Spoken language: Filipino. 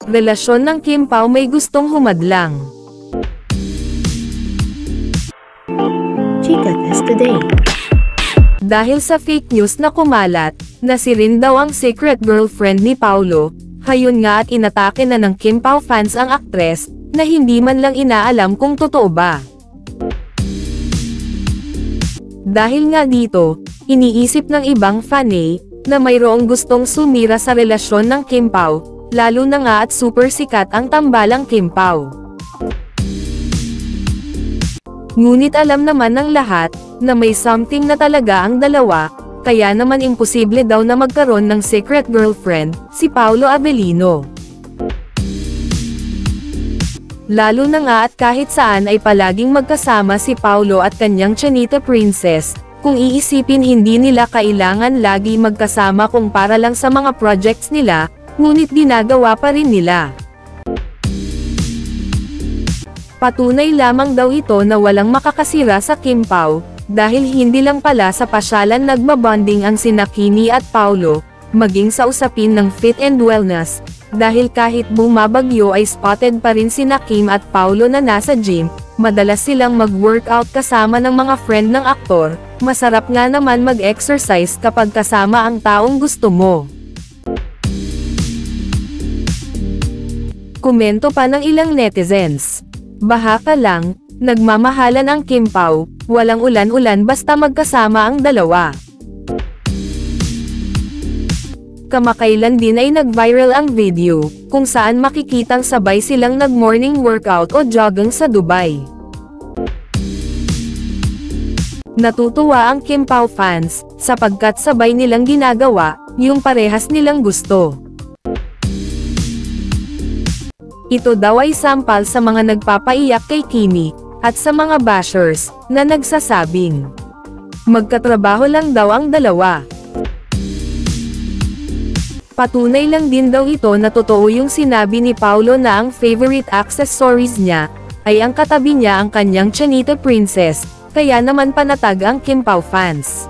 Relasyon ng Kim Pao may gustong humadlang. Chika Test Today. Dahil sa fake news na kumalat, na si Rin daw ang secret girlfriend ni Paulo, hayon nga at inatake na ng Kim Pao fans ang aktres, na hindi man lang inaalam kung totoo ba. Dahil nga dito, iniisip ng ibang fanay, na mayroong gustong sumira sa relasyon ng Kim Pao, lalo na nga at super sikat ang tambalang Kim Pao. Ngunit alam naman ng lahat, na may something na talaga ang dalawa, kaya naman imposible daw na magkaroon ng secret girlfriend, si Paolo Avellino. Lalo na nga at kahit saan ay palaging magkasama si Paolo at kanyang Chanita Princess, kung iisipin hindi nila kailangan lagi magkasama kung para lang sa mga projects nila, ngunit ginagawa pa rin nila. Patunay lamang daw ito na walang makakasira sa Kim Pao, dahil hindi lang pala sa pasyalan nagbabonding ang sina Kimi at Paolo, maging sa usapin ng fit and wellness, dahil kahit bumabagyo ay spotted pa rin sina Kim at Paolo na nasa gym, madalas silang mag-workout kasama ng mga friend ng aktor, masarap nga naman mag-exercise kapag kasama ang taong gusto mo. Komento pa ng ilang netizens. Baha ka lang, nagmamahalan ang Kim Pao, walang ulan-ulan basta magkasama ang dalawa. Kamakailan din ay nag-viral ang video, kung saan makikitang sabay silang nag-morning workout o jogging sa Dubai. Natutuwa ang Kim Pao fans, sapagkat sabay nilang ginagawa, yung parehas nilang gusto. Ito daw ay sampal sa mga nagpapaiyak kay Kimi, at sa mga bashers, na nagsasabing magkatrabaho lang daw ang dalawa. Patunay lang din daw ito na totoo yung sinabi ni Paolo na ang favorite accessories niya, ay ang katabi niya ang kanyang Chanita Princess, kaya naman panatag ang Kim Pao fans.